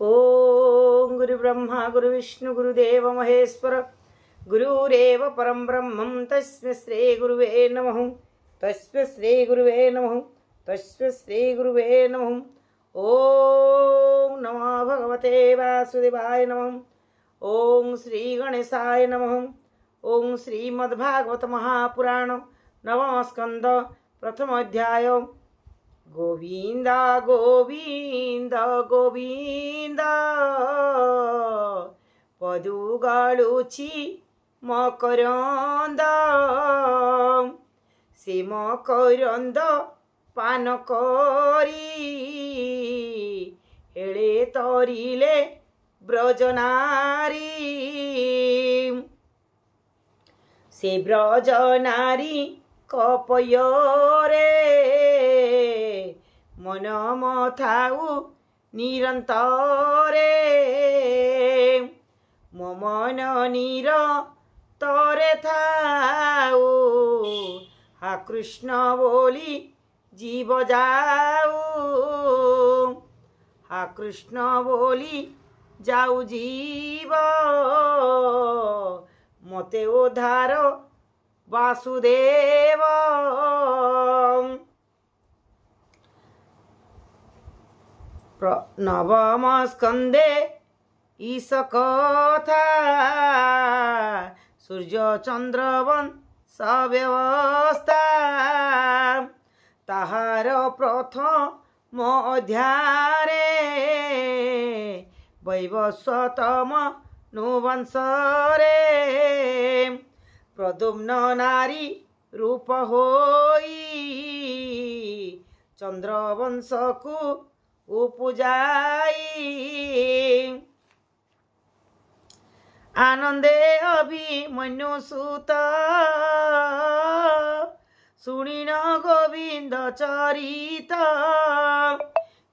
ओम गुरु ब्रह्मा गुरु विष्णु गुरुदेव महेश्वर गुरुरेव परम ब्रह्मं तस्मै श्री गुरुवे नमः। तस्मै श्री गुरुवे नमः। तस्मै श्री गुरुवे नमः। ओम नमो भगवते वासुदेवाय नमः। ओम श्री गणेशाय नमः। ओम श्रीमद्भागवत महापुराण नवम स्कंद प्रथम अध्याय। गोविंद गोविंद गोविंद पदुगाळुछि मकरंद से मकरंद पान करी हेळे तरिले ब्रजनारी से ब्रजनारी कपयोरे मन मथाउ निरंतरे मन निरंतरे थाउ हा कृष्ण बोली जीव जाऊ हा कृष्ण बोली जाऊ जीव मते उद्धार वासुदेव। नवम स्कंदे ईश कथा सूर्य चंद्रवन सव्यवस्था ताहार प्रथम अध्याये वैवस्वतम नुवंशरे प्रद्युम्न नारी रूप होई चंद्रवंश को उपजाई आनंदे अभिमन्यु सुत सुनिन गोविंद चरित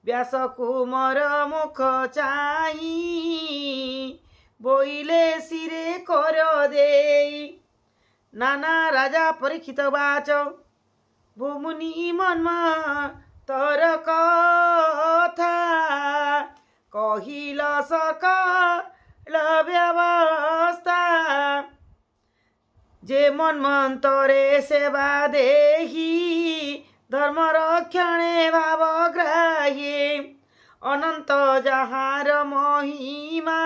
व्यास कुमार मुख चाही बोइले सिरे कर देई नाना राजा परीक्षित बाच भूमुनि मनमा तर कथा कहिल सकल व्यवस्था जे मन्वन्तरे सेवा देही धर्म रक्षणे भावग्राही अनंत जहार महिमा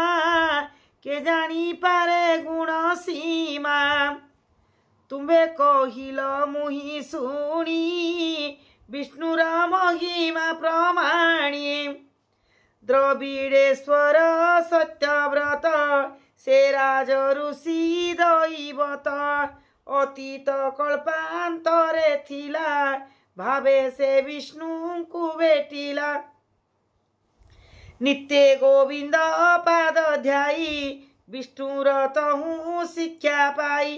के जानी पारे गुण सीमा तुम्बे कहिल मुहि सुनी विष्णुर महिमा प्रमाणी द्रविड़ेश्वर सत्यव्रत से राज ऋषि दैवत अतीत कल्पांतरे थिला भावे से विष्णु को भेटिला नित्य गोविंद पाद ध्याई विष्णुर तहु शिक्षा पाई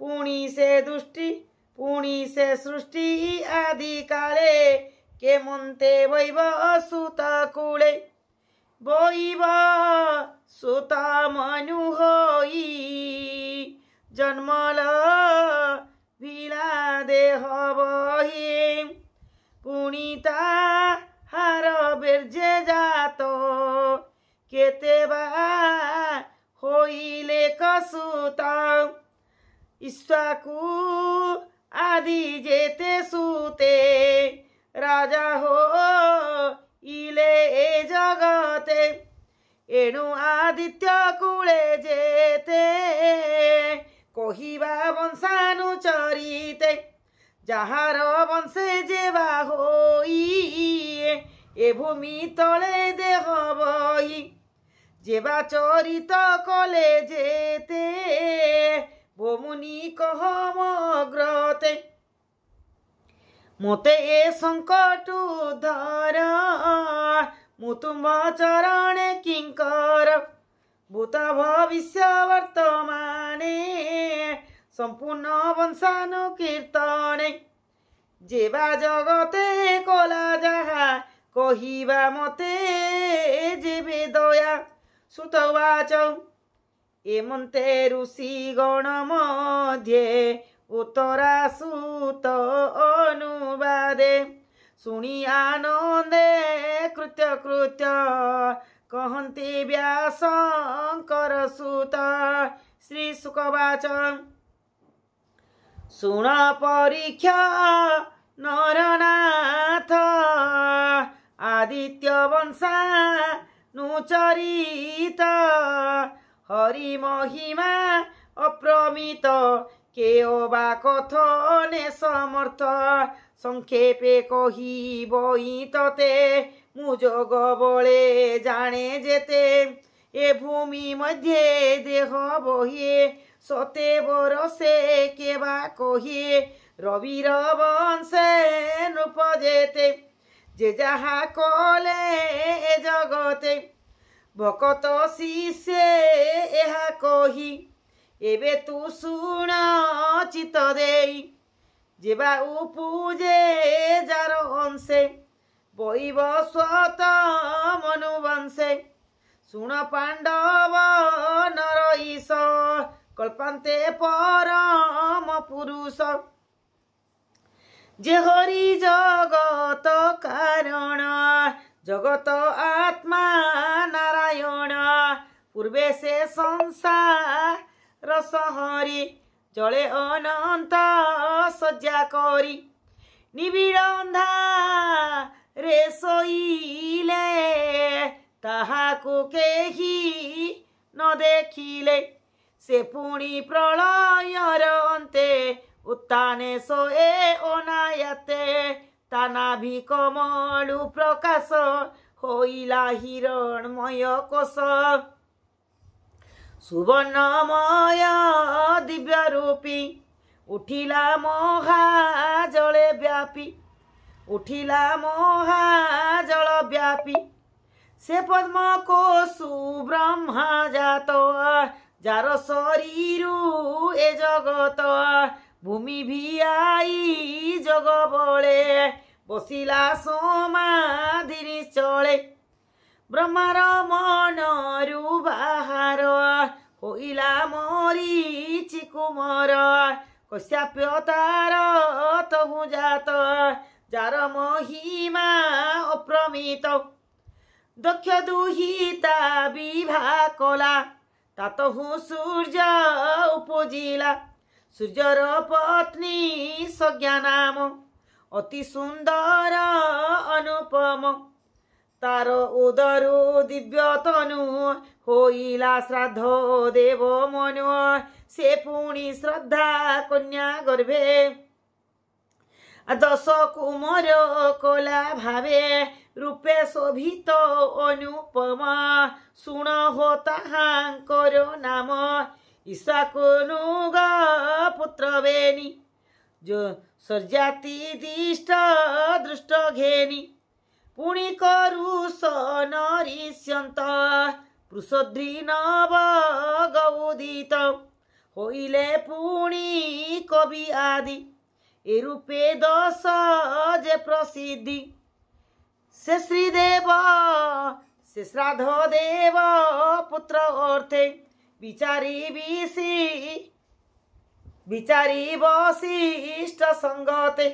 पुणी से दुष्टि पुणी से सृष्टि आदि काले के मंते वैव सुत कूले वैव सुत मनु होई जन्मल विला देह बही पुणिता हार बिर्जे जातो केते बा होइले कसुता ईश्वाकु आदि जेते सूते राजा हो इले ए जगते एणु आदित्य कूले जेते कहिबा वंशानुचरिते जहार वंशे जेबा होई ए भूमि तले देह बही जेबा चरित कले जेते भोमुनि कहमग्रते मोते ए संकट उद्धार मु तुम चरणे किंकर भूत भविष्य वर्तमाने संपूर्ण वंशानुकीर्तने जेबा जगते कला जहा कहिबा मते जेबे दया सुतवाच एमन्ते ऋषि गण मध्ये उत्तरा सुत अनुवादे सुनी आनंदे कृत्य कृत्य कहन्ते व्यासंकर सुत। श्री शुकवाच शुण परीक्षा नरनाथ आदित्य वंशानुचरित हरि महिमा अप्रमित केओबा कथने समर्थ संक्षेपे कहिबहि तते मु जोग बळे जाने जेते ए भूमि मध्ये देह बहिए सते बरसे केबा कहिए रविर वंशे नृप जेते जे जहा कले ए जगते भकत शिष्य एहा कही एबे तू शुण चित देई जेबा उपजे जार अंशे वैवस्वत मनुवंशे शुण पांडव नरईश कल्पान्ते परम पुरुष जे हरि जगत कारण जगत आत्मा नारायण पूर्वे से संसार सहरी जले अनंत सज्जा करी निबिड़ अंधारे सोइले ताहाकु केही न देखिले से पुणी प्रलयर अंते उत्ताने सोए अनायाते तानाभि कमलु प्रकाश होइला हिरणमय कोश सुवर्णमय दिव्य रूपी उठिला महाजले व्यापी उठिला महाजल व्यापी से पद्म कोशु ब्रह्मा जात जार शरीरु ए जगत भूमि भी आई जग बळे बसिला समाधि चले ब्रह्मार मनरु बाहार होइला मरीचि कुमार कश्यप्य तार तहु जात जार महिमा अप्रमित दक्ष दुहिता विवाह कला तातहु सूर्य उपजिला सूर्यर पत्नी सज्ञा नाम अति सुंदर अनुपम तार उदरु दिव्य तनु होइला श्राद्ध देव मनु से पुणी श्रद्धा कन्या गर्भे 10 कुमार कला भावे रूपे शोभित अनुपम शुण हो ताहांकर नाम ईशाकुनुग पुत्र बेनी जो सर्जाति दिष्ट दृष्ट घेनी पुणी करु सनरिष्यंत पृषद्री नव गौदित होइले पुणी कवि आदि ए रूपे 10 जे प्रसिद्धि से श्रीदेव से श्राद्ध देव पुत्र अर्थे विचारी वशिष्ठ संगते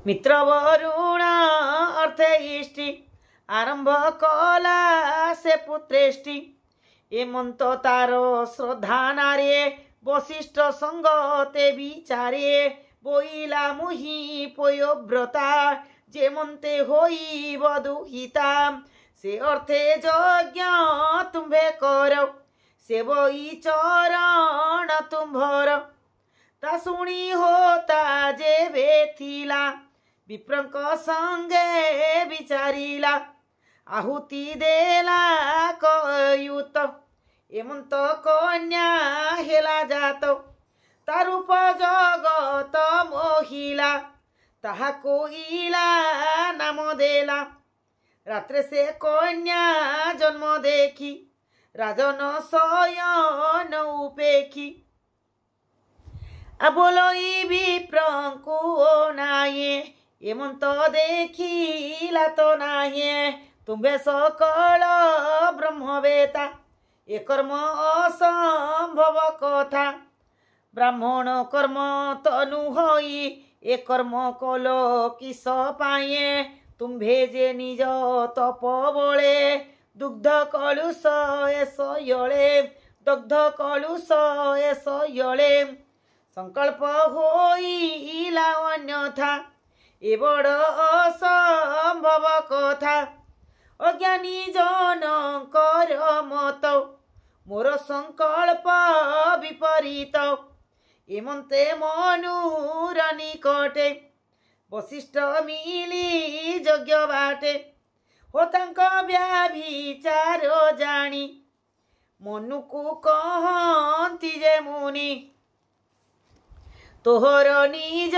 मित्र वरुण अर्थे इष्टि आरंभ कला से पुत्रेष्टि एमंत तार श्रद्धा नारे वशिष्ठ संगते विचारे बोइला मुहि पयोव्रता जेमंते होई बदुहिता से अर्थे यज्ञ तुम्भे कर से बई चरण तुम्भर ता शुणी होता जे बेथिला विप्रंक संगे विचारिला आहुति देला कयुत एमंत कन्या हेला जात तारूप जगत मोहिला ताहा कोइला नाम देला रात्रे से कन्या जन्म देखी राजन शयन उपेखी बोलोई विप्रंकु नाये एमंत देखिला तो नाये तुम्भे सकल ब्रह्मवेता ए कर्म असंभव कथा ब्राह्मण कर्म तनु होई ए कर्म कल किस पाए तुम्भे जे निज तप बळे दुग्ध कलुष एसयळे दग्ध कलुष एसयळे संकल्प होइला अन्यथा ए बड़ असंभव कथा अज्ञानी जनकर मत मोर संकल्प विपरीत एमंते मनुर निकटे वशिष्ठ मिली यज्ञ बाटे हो तांक व्याभिचार जानी मनु को कहती जे मुनि तोहर निज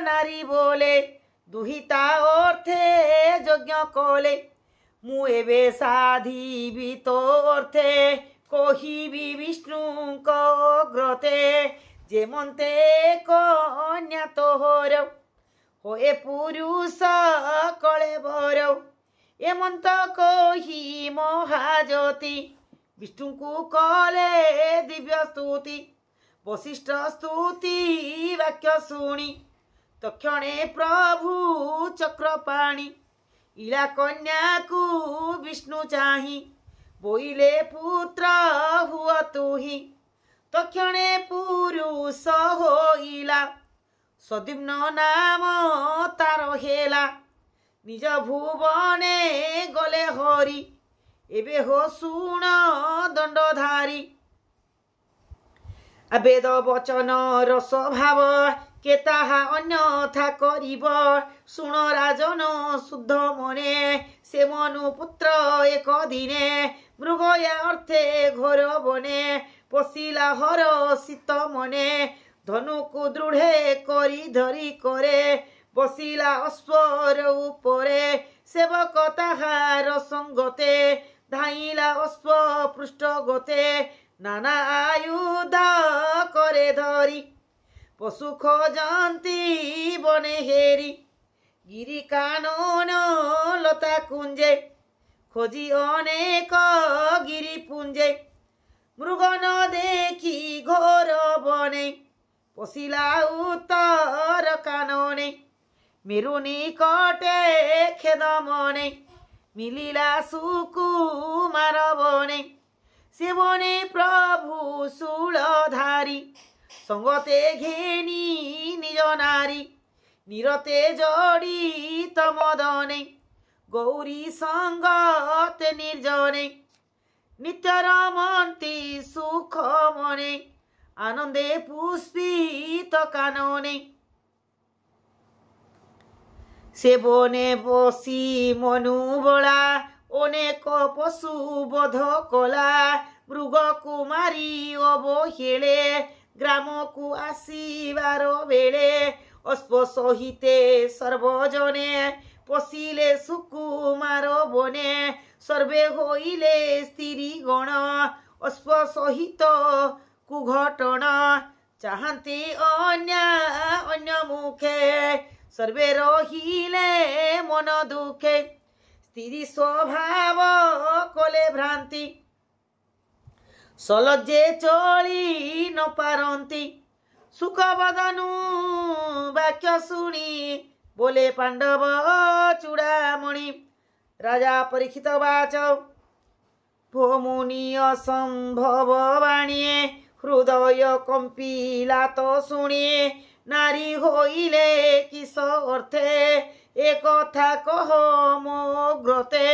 नारी बोले दुहिता अर्थे यज्ञ कले मु एबे साधिबी तो अर्थे कहिबी विष्णु ग्रते जेमंते कन्या तोहर होए पुरुष कले बर एमंत कही महाज्योति विष्णु को कले दिव्य स्तुति वशिष्ठ स्तुति वाक्य शुणी तक्षणे प्रभु चक्रपाणी इला कन्या को विष्णु चाही बोइले पुत्र हुआ तुही तक्षणे पुरुष होइला सदीम्न नाम तार हेला निज भुवने गले हरि एबे हो शुण दंडधारी वेद वचन रस भाव के ताहा अन्यथा करिब शुण राजन शुद्ध मने से मनु पुत्र एक दिने मृगया अर्थे घोर बने पशिला हर शीत मने धनु को दृढ़े करी धरी करे बसिला अश्वर उपरे सेवक ताहार संगते धाइला अश्व पृष्ठ गते नाना आयुध करे धरी पशु खोजंती बने हेरी गिरी कानन लता कुंजे खोजी अनेक गिरी पुंजे मृग न देखी घोर बने पशिला उत्तर कानने मेरु निकटे खेद मने मिलिला सुकुमार बने से बने प्रभु शूलधारी संगते घेनी निज नारी निरते जड़ित मदने गौरी संगते निर्जने नित्य रमन्ती सुख मने आनंदे पुष्पित कानने से बने बसी मनु बला अनेक पशु बध कला मृग को मारी अवहेले ग्राम को आसीबार बेले अश्व सहिते सर्वजने पशिले सुकुमार बने सर्वे होइले स्त्री गण अश्व सहित कुघटन चाहती अन्य मुखे सर्वे रहिले मन दुखे स्त्री स्वभाव कले भ्रांति सलज्जे चली न पारंती सुख बदनु वाक्य शुणी बोले पांडव चूड़ामणि राजा परीक्षित वाच भो मुनि असंभव वाणीये हृदय कंपिला तो शुणिए नारी होइले किस अर्थे एक कथा कह मो ग्रते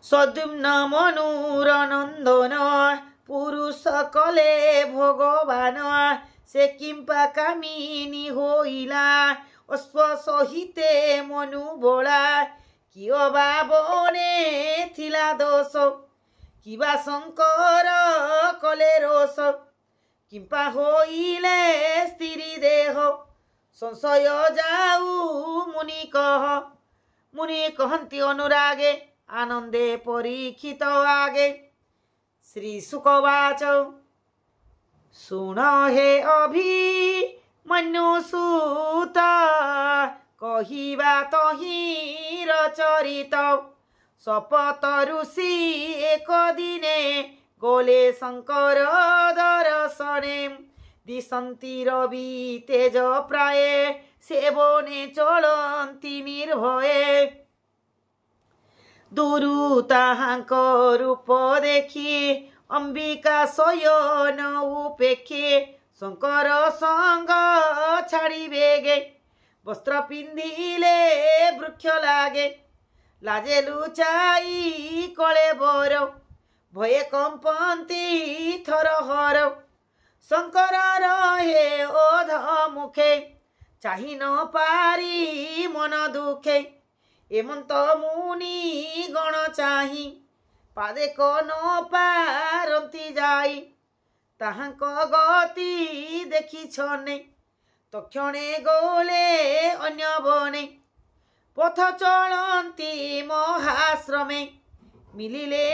सद्युम्न मनुर नंदन पुरुष कले भगवान से किंपा कामिनी होइला अश्व सहिते मनु बोला कियो बाबने थिला दोष किबा शंकर कले रोष किंपा होइले स्त्री देह संशय जाऊ मुनि कहंती अनुरागे आनंदे परीक्षित आगे श्री शुकवाच सुन हे अभि मनुसूत कहिबा तहिर चरित शपथ ऋषि एक दिने गोले शंकर दर्शने दिशंति रवि तेज प्राये से बने चलती निर्भये दूरु ताहांक रूप देखी अंबिका शयन उपेक्षे शंकर संग छाड़ी बेगे वस्त्र पिंधिले वृक्ष लागे लाजे लुचाई कले बर भये कंपंती थरहर शंकर रहे ओध मुखे चाहि न पारी मन दुखे एमंत मुनि गण चाहि पादे को न पारंती जाई ताहांक गति देखी छने तक्षणे गले अन्य बने पथ चलती महाश्रमे मिलिले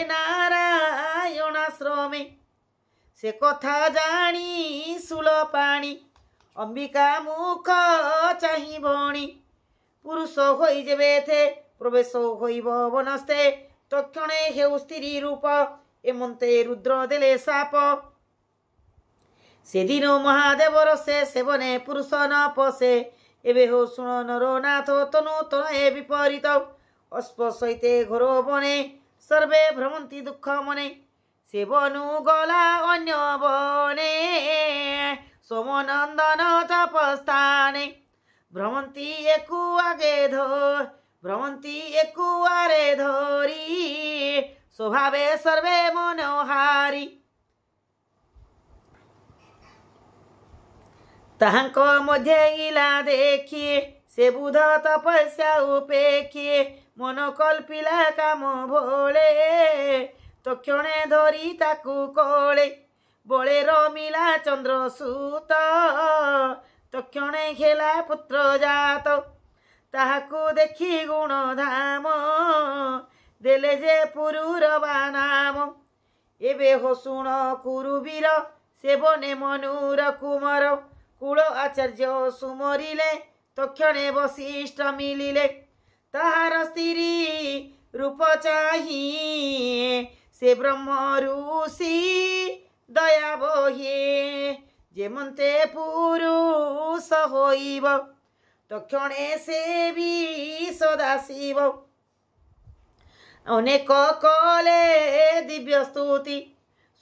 नारायणाश्रमे से कथा जानी सुलपाणी अंबिका मुख चाहि भणी पुरुष होई जेबे थे प्रवेश होइब वनस्ते तक्षणे हेउ स्त्री रूप एमंते रुद्र देले साप से दिन महादेवर से सेवने पुरुष न पसे एबे हो शुण नरनाथ तनु तनये विपरीत अस्पशैते घोर बने सर्वे भ्रमंती दुख मने सेवनु गला अन्य बने सोमनंदन तपस्थाने भ्रमंती एकु आगे भ्रमंती एकु आरे धरी स्वभावे सर्वे मनोहारी ताहांक मध्य इला देखिए से बुध तपस्या उपेक्षिए मन कल्पिला काम भोले तक्षणे धरी ताकू कोले बोले रमिला चंद्र सूत तक्षणे खेला पुत्र जात ताहाकू देखी गुण धाम देले जे पुरुरवा नाम एबे हो शुण कुरुवीर सेवने मनुर कुमार कूल आचार्य सुमरिले तक्षणे वशिष्ठ मिलिले ताहार स्त्री रूप चाहि से ब्रह्म ऋषि दया बहे जेमंते पुरुष होइब तक्षणे से भी सदाशिव अनेक कले दिव्य स्तुति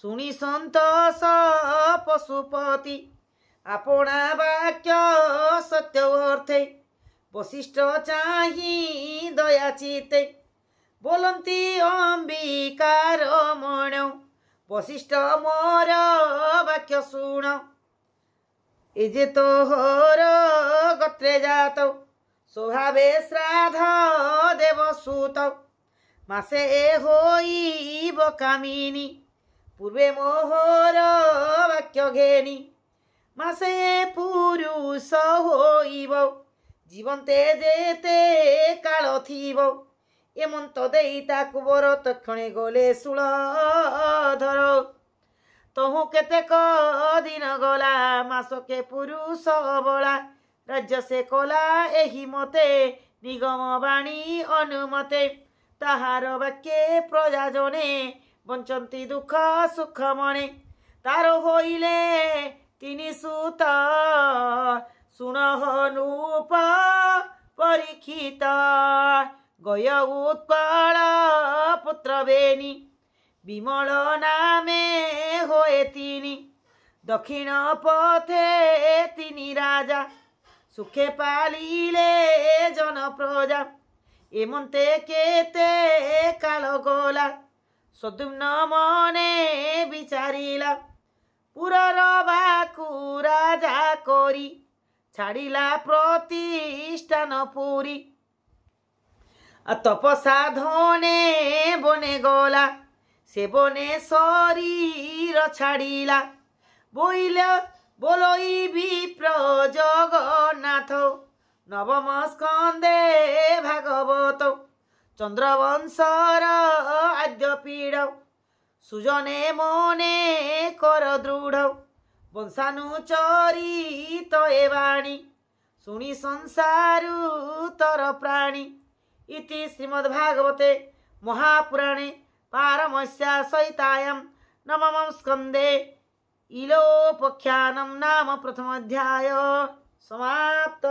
शुणी संतोष पशुपति आपणा वाक्य सत्य अर्थे वशिष्ठ चाहि दया चिते बोलंती अंबिकार मण वशिष्ठ मोर वाक्य शुण एजे तोहर गोत्रे जात स्वभावे श्राद्ध देवसूत मासे होइब कामिनी पूर्वे मोहर वाक्य घेनी मासे पुरुष होइब जीवन्ते जेते काल थिब एमंत देई ताकू बर तक्षणे गले शूलधर तहु केतेक दिन गला मासके पुरुष बला राज्य से कला एही मते निगम बाणी अनुमते ताहार वाक्ये प्रजा जने बंचंती दुख सुख मने तार होइले तिनि सूत शुण हनूप परीक्षित गय उत्कल पुत्र बेनी विमल नामे होए तिनि दक्षिण पथे तिनि राजा सुखे पालिले जन प्रजा एमंते केते काल गला सदुम्न मने विचारिला पुरर बाकू राजा करी छाड़िला प्रतिष्ठान पुरी तपसा धने बने गला से बने शरीर छाड़िला बोलोई विप्र जगन्नाथ नवम स्कंदे भागवत चंद्रवंशर आद्य पीड़ सुजने मने कर दृढ़ वंशानुचरित ए वाणी शुणी संसारु तर प्राणी इति श्रीमद्भागवते महापुराणे पारमस्या सहितायां नवम स्कंदे इलोपख्यानं नाम प्रथम अध्याय ସମାପ୍ତ।